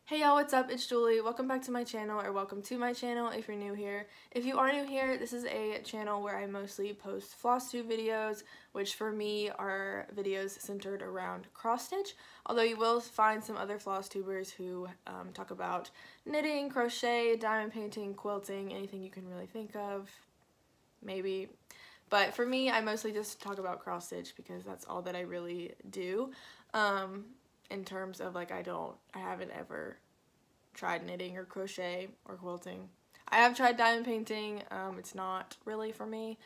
Hey y'all, what's up? It's Julie. Welcome back to my channel, or welcome to my channel if you're new here. If you are new here, this is a channel where I mostly post Flosstube videos, which for me are videos centered around cross-stitch, although you will find some other Flosstubers who talk about knitting, crochet, diamond painting, quilting, anything you can really think of, maybe. But for me, I mostly just talk about cross-stitch because that's all that I really do. In terms of like I haven't ever tried knitting or crochet or quilting. I have tried diamond painting, it's not really for me.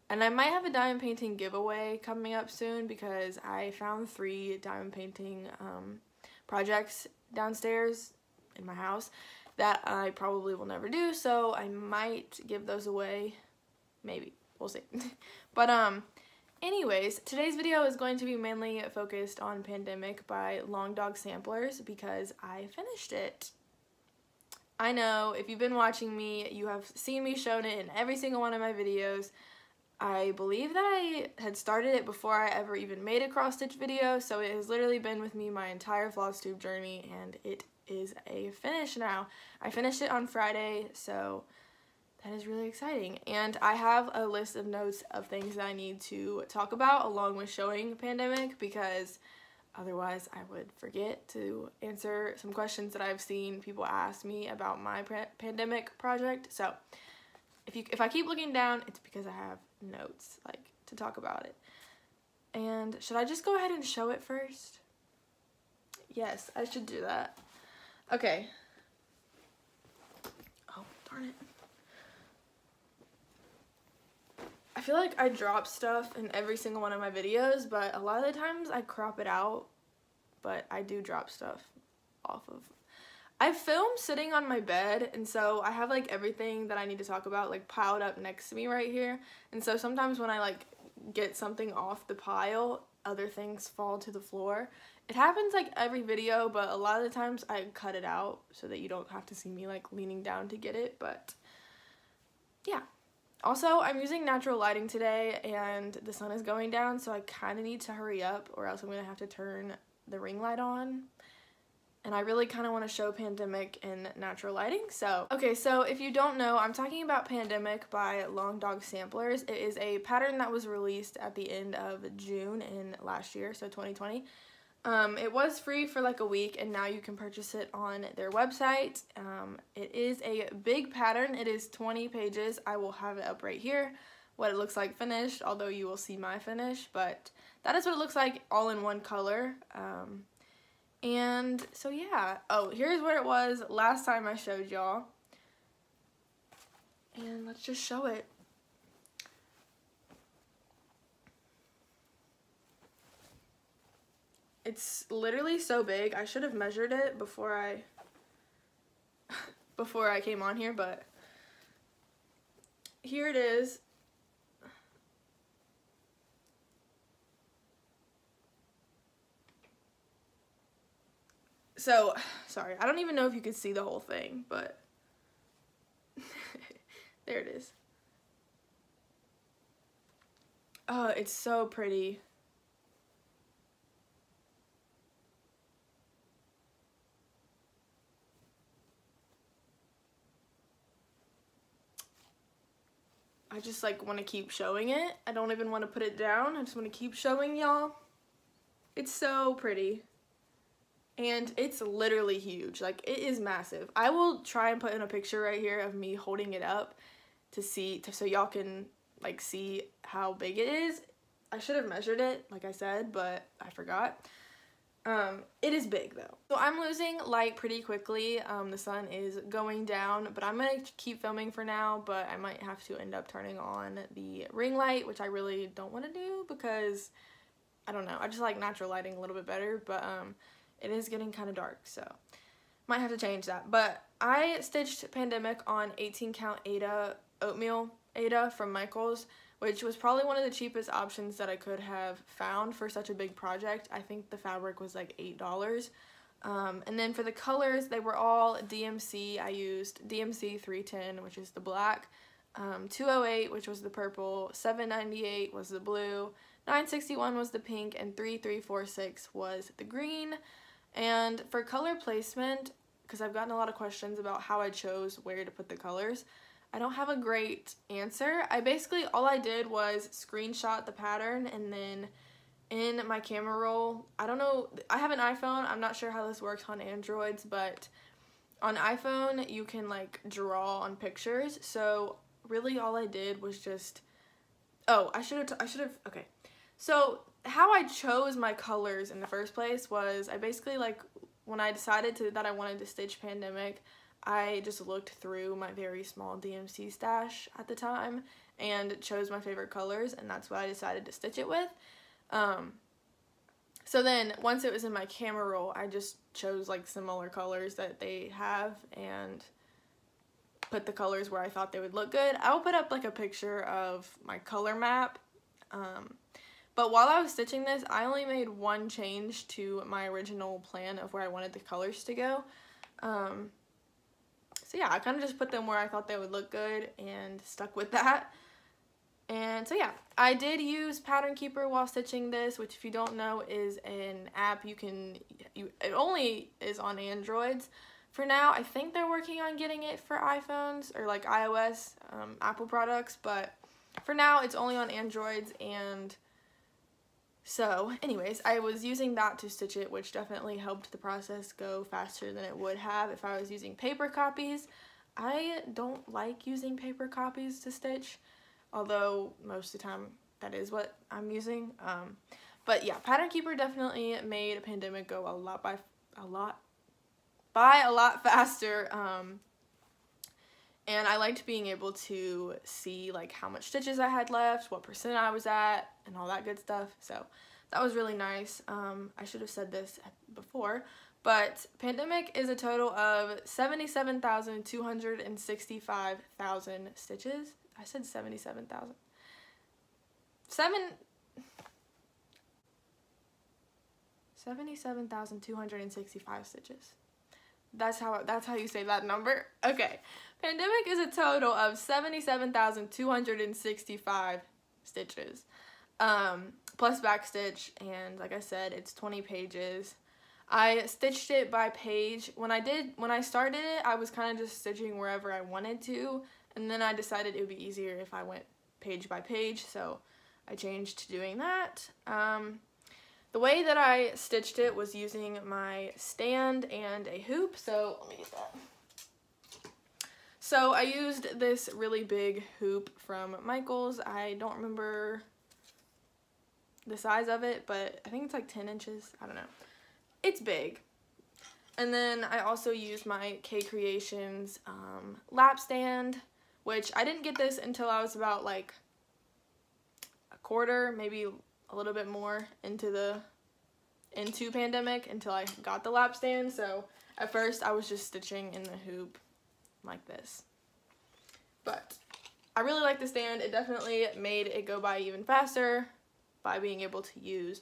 And I might have a diamond painting giveaway coming up soon because I found 3 diamond painting projects downstairs in my house that I probably will never do, so I might give those away, maybe, we'll see. But anyways, today's video is going to be mainly focused on Pandemic by Long Dog Samplers because I finished it. I know, if you've been watching me, you have seen me shown it in every single one of my videos. I believe that I had started it before I ever even made a cross-stitch video, so it has literally been with me my entire Flosstube journey, and it is a finish now. I finished it on Friday, so that is really exciting. And I have a list of notes of things that I need to talk about along with showing Pandemic because otherwise I would forget to answer some questions that I've seen people ask me about my Pandemic project. So if I keep looking down, it's because I have notes like to talk about it. And should I just go ahead and show it first? Yes, I should do that. Okay. Oh, darn it. I feel like I drop stuff in every single one of my videos, but a lot of the times I crop it out, but I do drop stuff off of. I film sitting on my bed, and so I have like everything that I need to talk about like piled up next to me right here, and so sometimes when I like get something off the pile, other things fall to the floor. It happens like every video, but a lot of the times I cut it out so that you don't have to see me like leaning down to get it, but yeah. Also, I'm using natural lighting today and the sun is going down, so I kind of need to hurry up or else I'm going to have to turn the ring light on. And I really kind of want to show Pandemic in natural lighting. So, okay, so if you don't know, I'm talking about Pandemic by Long Dog Samplers. It is a pattern that was released at the end of June in last year, so 2020. It was free for like a week, and now you can purchase it on their website. It is a big pattern. It is 20 pages. I will have it up right here, what it looks like finished, although you will see my finish, but that is what it looks like all in one color. And so yeah. Oh, here's where it was last time I showed y'all. And let's just show it. It's literally so big. I should have measured it before I came on here, but here it is. So, sorry, I don't even know if you could see the whole thing, but there it is. Oh, it's so pretty. I just like want to keep showing it. I don't even want to put it down. I just want to keep showing y'all. It's so pretty. And it's literally huge. Like, it is massive. I will try and put in a picture right here of me holding it up to see, so y'all can like see how big it is. I should have measured it, like I said, but I forgot. It is big though. So I'm losing light pretty quickly. The sun is going down, but I'm gonna keep filming for now, but I might have to end up turning on the ring light, which I really don't want to do because I don't know, I just like natural lighting a little bit better, but it is getting kind of dark, so might have to change that. But I stitched Pandemic on 18 count Aida oatmeal Aida from Michaels, which was probably one of the cheapest options that I could have found for such a big project. I think the fabric was like $8. And then for the colors, they were all DMC. I used DMC 310, which is the black, 208, which was the purple, 798 was the blue, 961 was the pink, and 3346 was the green. And for color placement, because I've gotten a lot of questions about how I chose where to put the colors. I don't have a great answer. All I did was screenshot the pattern, and then in my camera roll, I don't know, I have an iPhone, I'm not sure how this works on Androids, but on iPhone you can like draw on pictures, so really all I did was just, okay. So how I chose my colors in the first place was I basically, like, when I decided that I wanted to stitch Pandemic, I just looked through my very small DMC stash at the time and chose my favorite colors, and that's what I decided to stitch it with. So then once it was in my camera roll, I just chose like similar colors that they have and put the colors where I thought they would look good. I'll put up like a picture of my color map. But while I was stitching this, I only made one change to my original plan of where I wanted the colors to go. So yeah, I kind of just put them where I thought they would look good and stuck with that. And so yeah, I did use Pattern Keeper while stitching this, which if you don't know is an app it only is on Androids. For now, I think they're working on getting it for iPhones or like iOS, Apple products, but for now it's only on Androids. And so anyways, I was using that to stitch it, which definitely helped the process go faster than it would have if I was using paper copies. I don't like using paper copies to stitch, although most of the time that is what I'm using. But yeah, Pattern Keeper definitely made Pandemic go a lot faster. And I liked being able to see like how much stitches I had left, what percent I was at, and all that good stuff. So that was really nice. I should have said this before, but Pandemic is a total of 77,265,000 stitches. I said 77,000. 77,265 stitches. That's how you say that number. Okay. Pandemic is a total of 77,265 stitches. Plus backstitch, and like I said, it's 20 pages. I stitched it by page. When I started it, I was kind of just stitching wherever I wanted to, and then I decided it would be easier if I went page by page, so I changed to doing that. The way that I stitched it was using my stand and a hoop, so let me get that. So I used this really big hoop from Michaels. I don't remember the size of it, but I think it's like 10 inches. I don't know. It's big. And then I also used my K Creations lap stand, which I didn't get this until I was about like a quarter, maybe a little bit more into Pandemic until I got the lap stand. So at first I was just stitching in the hoop like this. But I really like the stand. It definitely made it go by even faster by being able to use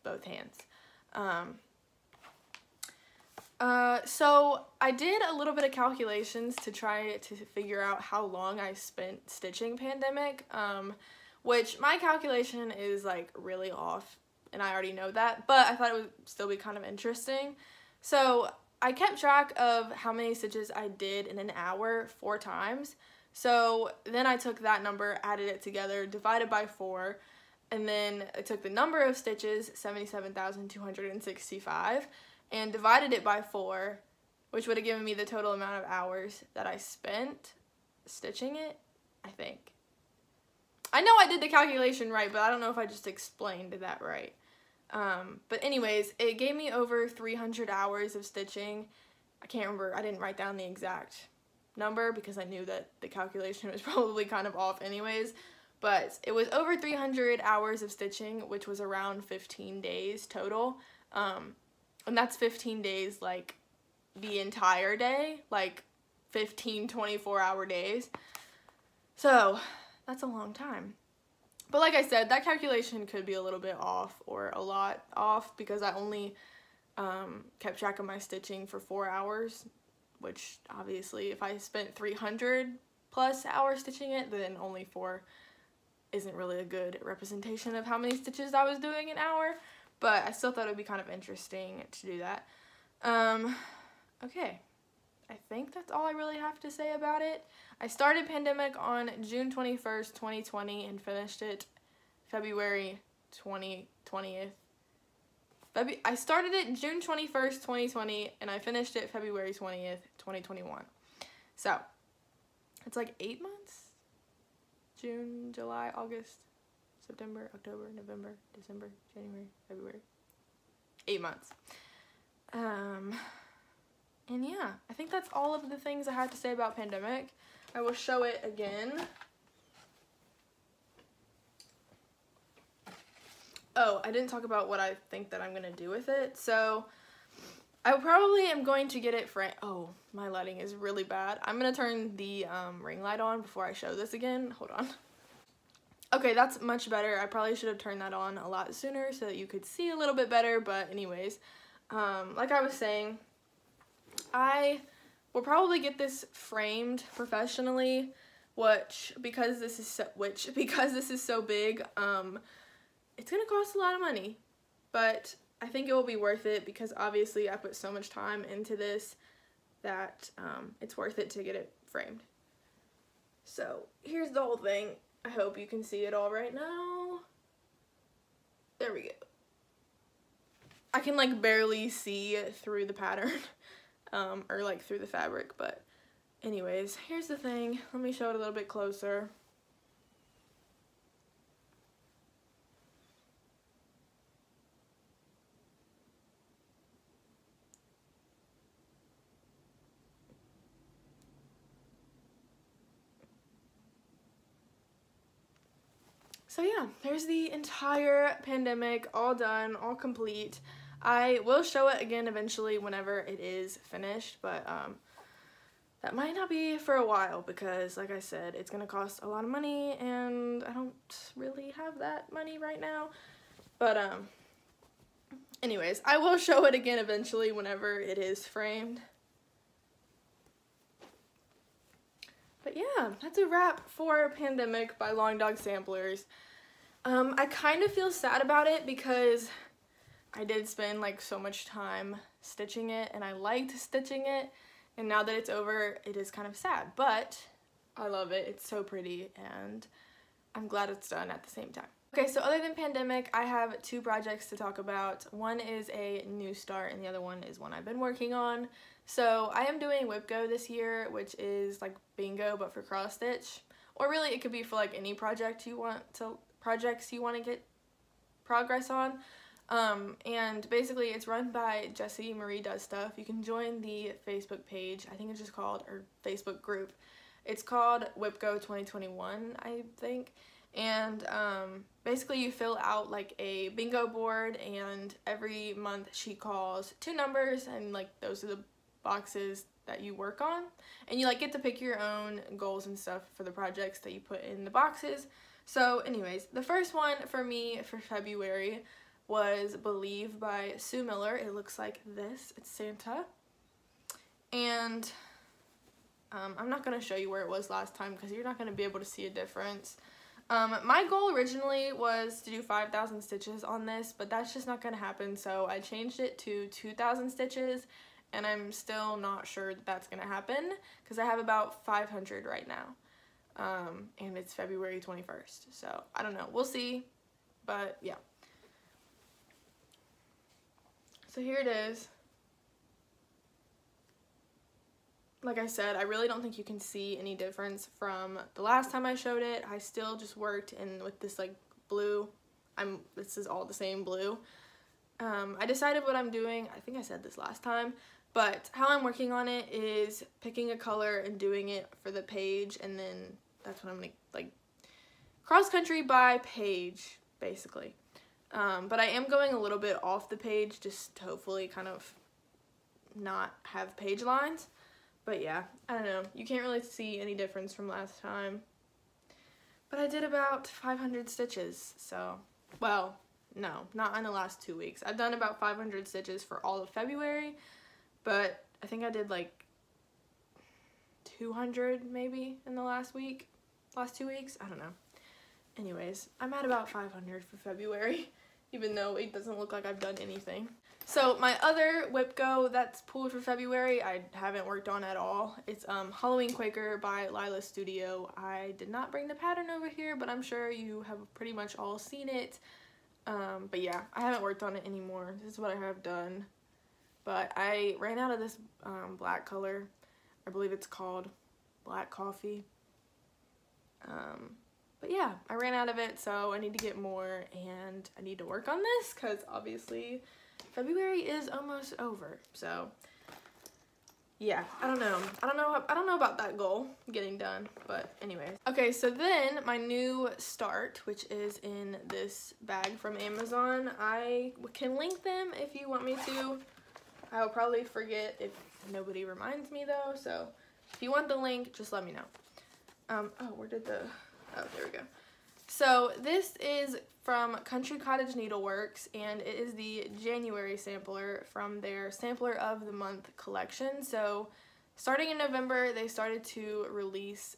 both hands. So I did a little bit of calculations to try to figure out how long I spent stitching Pandemic, which my calculation is like really off, and I already know that, but I thought it would still be kind of interesting. So I kept track of how many stitches I did in an hour 4 times. So then I took that number, added it together, divided by 4, and then I took the number of stitches, 77,265, and divided it by 4, which would have given me the total amount of hours that I spent stitching it, I think. I know I did the calculation right, but I don't know if I just explained that right. But anyways, it gave me over 300 hours of stitching. I can't remember, I didn't write down the exact number because I knew that the calculation was probably kind of off anyways, but it was over 300 hours of stitching, which was around 15 days total. And that's 15 days, like, the entire day, like 15 24-hour days. So that's a long time. But like I said, that calculation could be a little bit off or a lot off because I only kept track of my stitching for 4 hours, which obviously if I spent 300 plus hours stitching it, then only 4 isn't really a good representation of how many stitches I was doing an hour. But I still thought it would be kind of interesting to do that. Okay, I think that's all I really have to say about it. I started Pandemic on June 21st, 2020 and finished it February 20th. I started it June 21st, 2020 and I finished it February 20th, 2021. So, it's like 8 months? June, July, August, September, October, November, December, January, February. 8 months. And yeah, I think that's all of the things I had to say about Pandemic. I will show it again. Oh, I didn't talk about what I think that I'm going to do with it. So, I probably am going to get it framed. Oh, my lighting is really bad. I'm going to turn the ring light on before I show this again. Hold on. Okay, that's much better. I probably should have turned that on a lot sooner so that you could see a little bit better. But anyways, like I was saying, I will probably get this framed professionally, because this is so big, it's gonna cost a lot of money, but I think it will be worth it because obviously I put so much time into this that it's worth it to get it framed. So here's the whole thing. I hope you can see it all right now. There we go. I can like barely see through the pattern. Or like through the fabric, but anyways, here's the thing. Let me show it a little bit closer. So yeah, there's the entire Pandemic, all done, all complete. I will show it again eventually whenever it is finished, but that might not be for a while because, like I said, it's going to cost a lot of money and I don't really have that money right now. But anyways, I will show it again eventually whenever it is framed. But yeah, that's a wrap for Pandemic by Long Dog Samplers. I kind of feel sad about it because I did spend like so much time stitching it and I liked stitching it, and now that it's over it is kind of sad, but I love it. It's so pretty and I'm glad it's done at the same time. Okay, so other than Pandemic, I have 2 projects to talk about. One is a new start and the other one is one I've been working on. So I am doing WIPGO this year, which is like bingo but for cross stitch, or really it could be for like any projects you want to get progress on. And basically it's run by Jessie Marie Does Stuff. You can join the Facebook page, I think it's just called, or Facebook group. It's called WIPGO 2021, I think. And basically you fill out like a bingo board, and every month she calls 2 numbers, and like those are the boxes that you work on, and you like get to pick your own goals and stuff for the projects that you put in the boxes. So anyways, the first one for me for February was Believe by Sue Miller. It looks like this. It's Santa. And I'm not going to show you where it was last time because you're not going to be able to see a difference. My goal originally was to do 5,000 stitches on this, but that's just not going to happen, so I changed it to 2,000 stitches, and I'm still not sure that that's going to happen because I have about 500 right now, and it's February 21st, so I don't know. We'll see, but yeah. So here it is. Like I said, I really don't think you can see any difference from the last time I showed it. I still just worked in with this like blue. This is all the same blue. I decided what I'm doing, I think I said this last time, but how I'm working on it is picking a color and doing it for the page, and then that's what I'm gonna like cross country by page basically. But I am going a little bit off the page just to hopefully kind of not have page lines. But yeah, I don't know. You can't really see any difference from last time. But I did about 500 stitches, so, well, no, not in the last 2 weeks. I've done about 500 stitches for all of February, but I think I did like 200 maybe in the last 2 weeks. I don't know. Anyways, I'm at about 500 for February, even though it doesn't look like I've done anything. So my other whip go that's pulled for February, I haven't worked on at all. It's Halloween Quaker by Lila's Studio. I did not bring the pattern over here, but I'm sure you have pretty much all seen it. But yeah, I haven't worked on it anymore. This is what I have done. But I ran out of this black color. I believe it's called Black Coffee. But yeah, I ran out of it, so I need to get more, and I need to work on this because obviously February is almost over. So yeah, I don't know about that goal getting done, but anyways. Okay, so then my new start, which is in this bag from Amazon, I can link them if you want me to. I'll probably forget if nobody reminds me though, so if you want the link, just let me know. Oh, there we go. So this is from Cottage Needleworks, and it is the January sampler from their Sampler of the Month collection. So starting in November, they started to release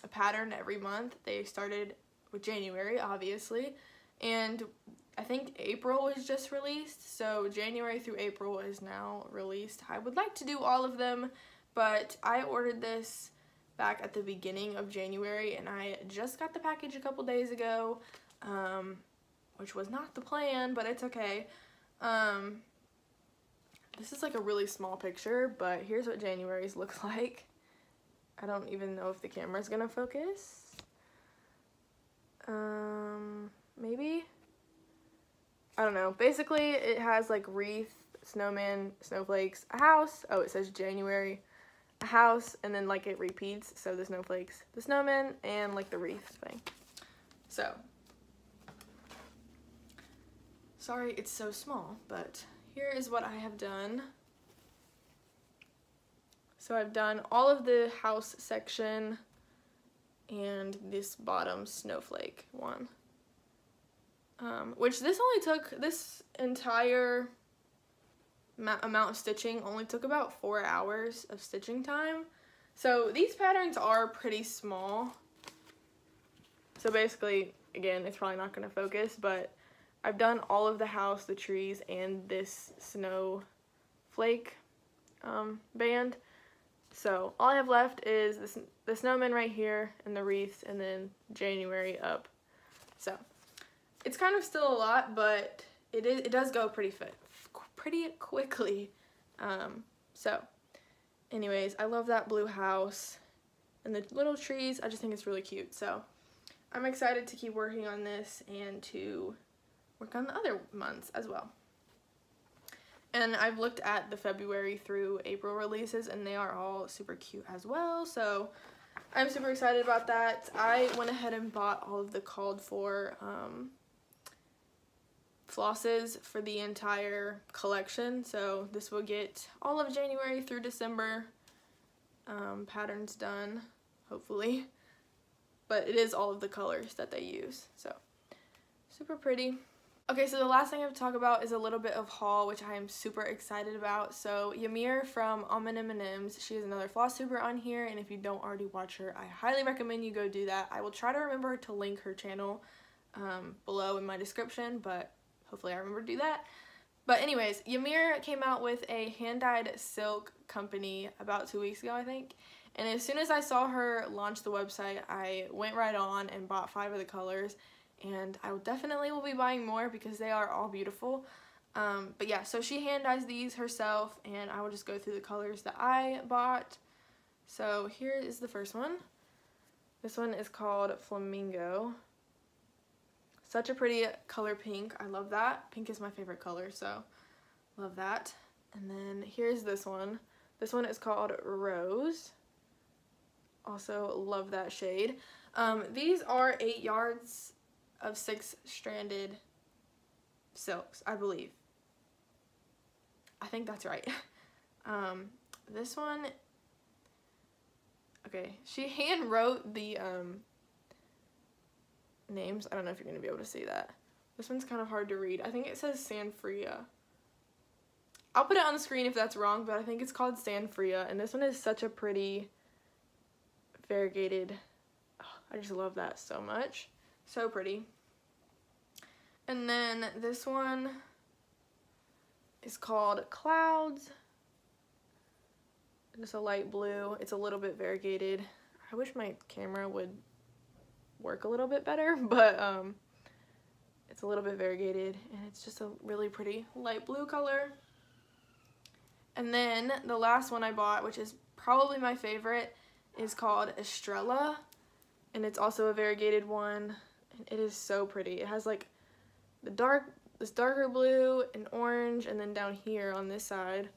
a pattern every month. They started with January, obviously, and I think April was just released, so January through April is now released. I would like to do all of them, but I ordered this back at the beginning of January, and I just got the package a couple days ago, which was not the plan, but it's okay. This is like a really small picture, but here's what January's looks like. I don't even know if the camera's gonna focus. Maybe? I don't know. Basically, it has like wreath, snowman, snowflakes, a house. Oh, it says January. A house, and then like it repeats, so the snowflakes, the snowman, and like the wreath thing. So sorry it's so small, but here is what I have done. So I've done all of the house section and this bottom snowflake one, which this entire amount of stitching only took about 4 hours of stitching time. So these patterns are pretty small. So basically, again, it's probably not going to focus, but I've done all of the house, the trees, and this snowflake band. So all I have left is the snowman right here and the wreaths, and then January up. So it's kind of still a lot, but it does go pretty quickly. So anyways, I love that blue house and the little trees. I just think it's really cute. So I'm excited to keep working on this and to work on the other months as well. And I've looked at the February through April releases, and they are all super cute as well. So I'm super excited about that. I went ahead and bought all of the called for flosses for the entire collection, so this will get all of January through December patterns done, hopefully, but it is all of the colors that they use, so super pretty. Okay, so the last thing I have to talk about is a little bit of haul, which I am super excited about. So Ymir from Almond M&M's, she is another Flosstuber on here, and if you don't already watch her, I highly recommend you go do that. I will try to remember to link her channel below in my description, but hopefully I remember to do that. But anyways, Ymir came out with a hand-dyed silk company about 2 weeks ago, I think. And as soon as I saw her launch the website, I went right on and bought 5 of the colors. And I definitely will be buying more because they are all beautiful. But yeah, so she hand-dyes these herself, and I will just go through the colors that I bought. So here is the first one. This one is called Flamingo. Such a pretty color pink. I love that. Pink is my favorite color, so love that. And then here's this one. This one is called Rose. Also love that shade. These are 8 yards of 6-stranded silks, I believe. I think that's right. This one, okay, she hand wrote the names. I don't know if you're gonna be able to see that. This one's kind of hard to read. I think it says Sanfria. I'll put it on the screen if that's wrong, but I think it's called Sanfria, and this one is such a pretty variegated. Oh, I just love that so much. So pretty. And then this one, is called Clouds. It's a light blue. It's a little bit variegated. I wish my camera would work a little bit better, but it's a little bit variegated, and it's just a really pretty light blue color. And then the last one I bought, which is probably my favorite, is called Estrella, and it's also a variegated one, and it is so pretty. It has like this darker blue and orange, and then down here on this side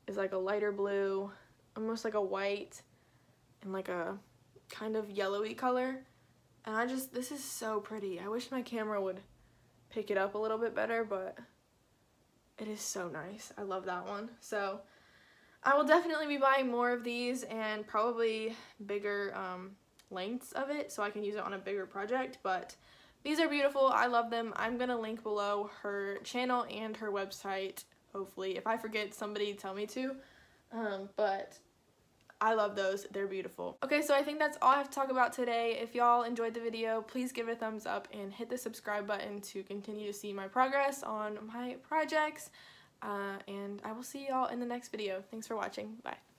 is like a lighter blue, almost like a white, and like a kind of yellowy color. And this is so pretty. I wish my camera would pick it up a little bit better, but it is so nice. I love that one. So I will definitely be buying more of these, and probably bigger lengths of it so I can use it on a bigger project. But these are beautiful. I love them. I'm gonna link below her channel and her website, hopefully. If I forget, somebody tell me to. But I love those. They're beautiful. Okay, so I think that's all I have to talk about today. If y'all enjoyed the video, please give it a thumbs up and hit the subscribe button to continue to see my progress on my projects. And I will see y'all in the next video. Thanks for watching. Bye.